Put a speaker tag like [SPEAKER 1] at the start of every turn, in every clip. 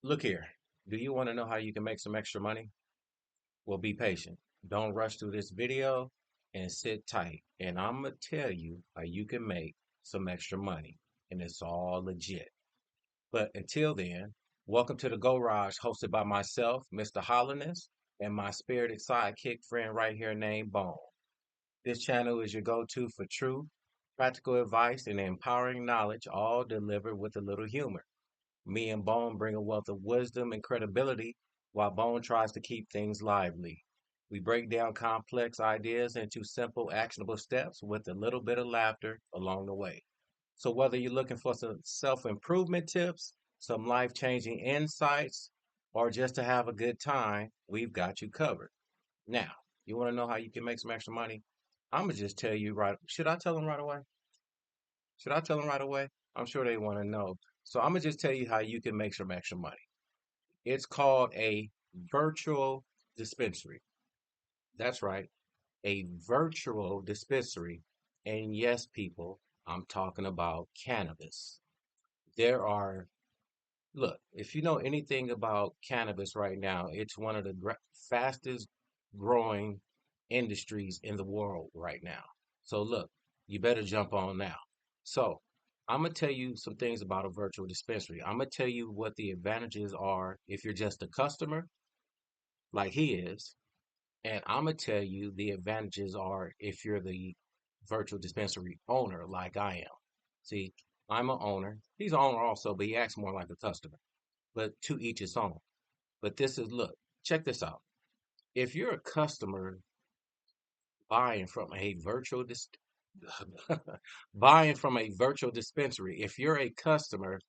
[SPEAKER 1] Look here. Do you want to know how you can make some extra money? Well, be patient. Don't rush through this video and sit tight. And I'm going to tell you how you can make some extra money. And it's all legit. But until then, welcome to the Go Raj, hosted by myself, Mr. Hollandness, and my spirited sidekick friend right here named Bone. This channel is your go to for truth, practical advice, and empowering knowledge, all delivered with a little humor. Me and Bone bring a wealth of wisdom and credibility while Bone tries to keep things lively. We break down complex ideas into simple, actionable steps with a little bit of laughter along the way. So, whether you're looking for some self improvement tips, some life changing insights, or just to have a good time, we've got you covered. Now, you want to know how you can make some extra money? I'm going to just tell you right. Should I tell them right away? Should I tell them right away? I'm sure they want to know. So I'm gonna just tell you how you can make some extra money. It's called a virtual dispensary. That's right, a virtual dispensary. And yes, people, I'm talking about cannabis. There are, look, if you know anything about cannabis right now, it's one of the fastest growing industries in the world right now. So look, you better jump on now. So I'm gonna tell you some things about a virtual dispensary. I'm gonna tell you what the advantages are if you're just a customer, like he is, and I'm gonna tell you the advantages are if you're the virtual dispensary owner, like I am. See, I'm an owner. He's an owner also, but he acts more like a customer. But to each his own. But this is look, check this out. If you're a customer buying from a virtual buying from a virtual dispensary, if you're a customer,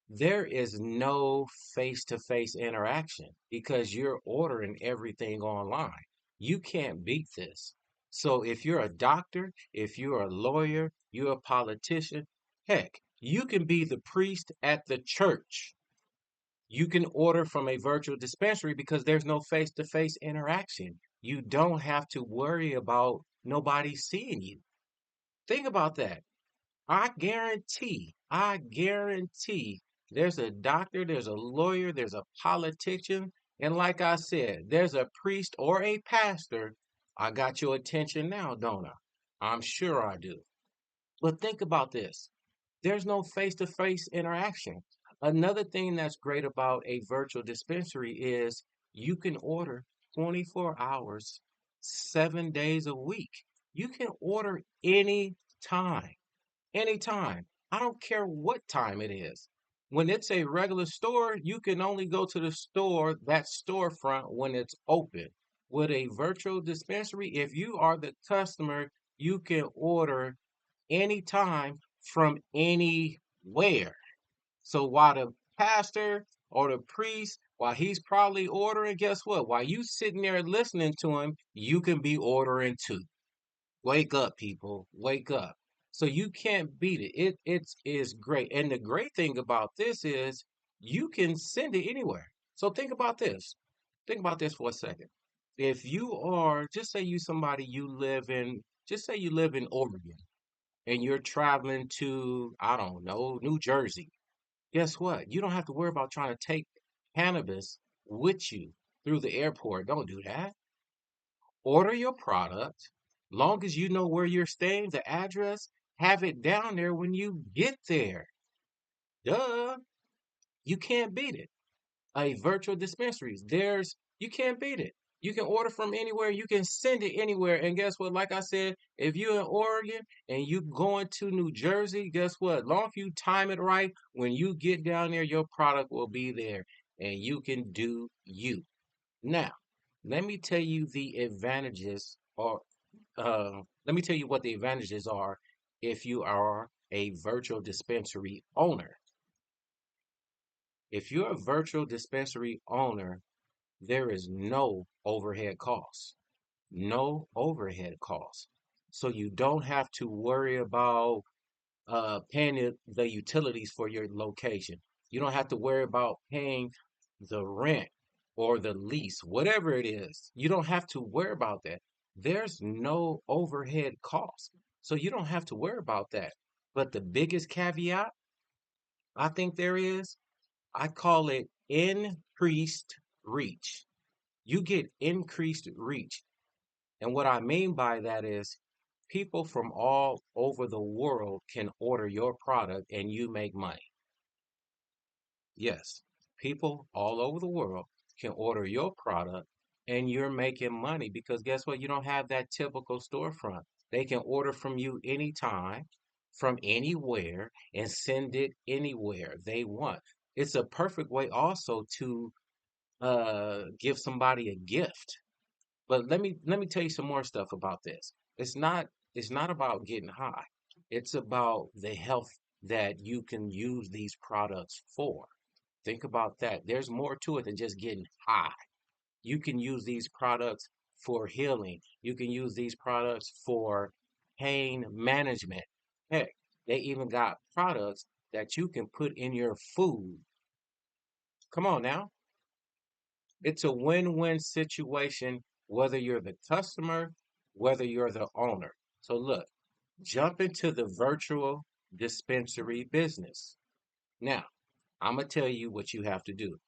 [SPEAKER 1] there is no face-to-face interaction because you're ordering everything online. You can't beat this. So if you're a doctor, if you're a lawyer, you're a politician, heck, you can be the priest at the church. You can order from a virtual dispensary because there's no face-to-face interaction. You don't have to worry about nobody seeing you. Think about that. I guarantee there's a doctor, there's a lawyer, there's a politician, and like I said, there's a priest or a pastor. I got your attention now, don't I? I'm sure I do. But think about this. There's no face-to-face interaction. Another thing that's great about a virtual dispensary is you can order 24 hours, 7 days a week. You can order time. Anytime. I don't care what time it is. When it's a regular store, you can only go to the store, that storefront, when it's open. With a virtual dispensary, if you are the customer, you can order anytime from anywhere. So while the pastor or the priest, while he's probably ordering, guess what? While you sitting there listening to him, you can be ordering too. Wake up, people. Wake up. So you can't beat it. It is great. And the great thing about this is you can send it anywhere. So think about this. Think about this for a second. If you are, just say you somebody you live in, just say you live in Oregon and you're traveling to, I don't know, New Jersey. Guess what? You don't have to worry about trying to take cannabis with you through the airport. Don't do that. Order your product. Long as you know where you're staying, the address, have it down there when you get there. Duh. You can't beat it. A virtual dispensaries. You can't beat it. You can order from anywhere, you can send it anywhere. And guess what? Like I said, if you're in Oregon and you going to New Jersey, guess what? Long as you time it right, when you get down there, your product will be there and you can do you. Now, let me tell you the advantages or let me tell you what the advantages are if you are a virtual dispensary owner. If you're a virtual dispensary owner, there is no overhead costs. No overhead costs. So you don't have to worry about paying the utilities for your location. You don't have to worry about paying the rent or the lease, whatever it is. You don't have to worry about that. There's no overhead cost. So you don't have to worry about that. But the biggest caveat I think there is, I call it increased reach. You get increased reach. And what I mean by that is people from all over the world can order your product and you make money. Yes, people all over the world can order your product and you're making money because guess what? You don't have that typical storefront. They can order from you anytime, from anywhere, and send it anywhere they want. It's a perfect way also to give somebody a gift. But let me tell you some more stuff about this. It's not about getting high. It's about the health that you can use these products for. Think about that. There's more to it than just getting high. You can use these products for healing. You can use these products for pain management. Heck, they even got products that you can put in your food. Come on now. It's a win-win situation, whether you're the customer, whether you're the owner. So look, jump into the virtual dispensary business. Now, I'm going to tell you what you have to do.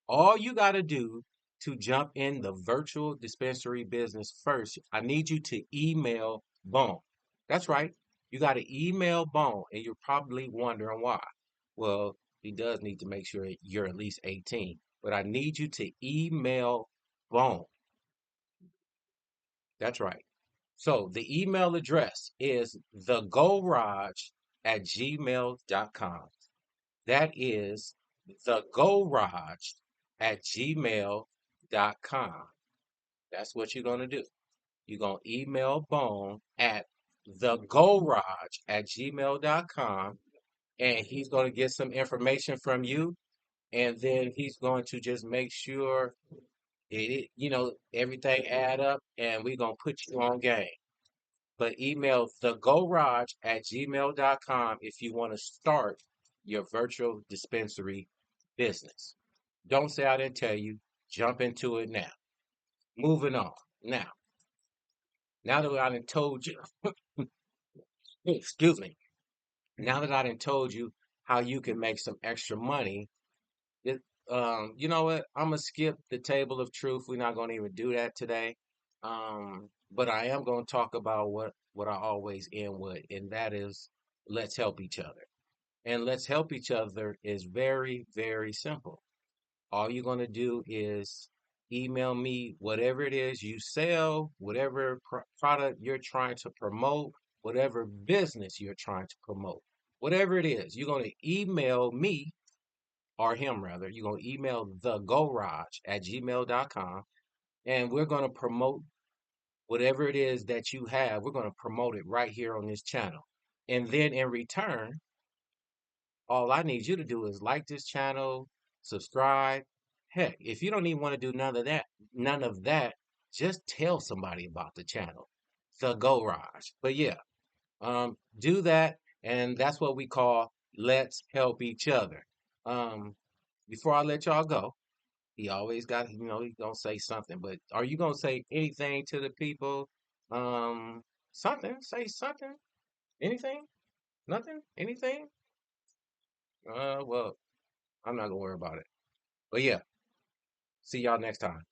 [SPEAKER 1] All you got to do to jump in the virtual dispensary business first, I need you to email Bone. That's right. You got to email Bone, and you're probably wondering why. Well, he does need to make sure you're at least 18, but I need you to email Bone. That's right. So the email address is thegorage@gmail.com. That is thegorage@gmail.com. That's what you're going to do. You're going to email Bone at thegorage@gmail.com, and he's going to get some information from you. And then he's going to just make sure everything add up, and we're going to put you on game. But email thegorage@gmail.com if you want to start your virtual dispensary business. Don't say I didn't tell you. Jump into it now. Moving on. Now that I done told you, excuse me, now that I done told you how you can make some extra money, it, you know what? I'm gonna skip the table of truth. We're not gonna even do that today. But I am gonna talk about what I always end with, and that is let's help each other. And let's help each other is very, very simple. All you're going to do is email me whatever it is you sell, whatever product you're trying to promote, whatever business you're trying to promote, whatever it is. You're going to email me or him rather. You're going to email thegorage@gmail.com, and we're going to promote whatever it is that you have. We're going to promote it right here on this channel. And then in return, all I need you to do is like this channel, subscribe. Heck, if you don't even want to do none of that, just tell somebody about the channel, the Garage. But yeah, do that, and that's what we call let's help each other. Um, before I let y'all go, he always got, he's gonna say something. But are you gonna say anything to the people? Something. Say something. Anything? Nothing? Anything? Well, I'm not gonna worry about it. But yeah, see y'all next time.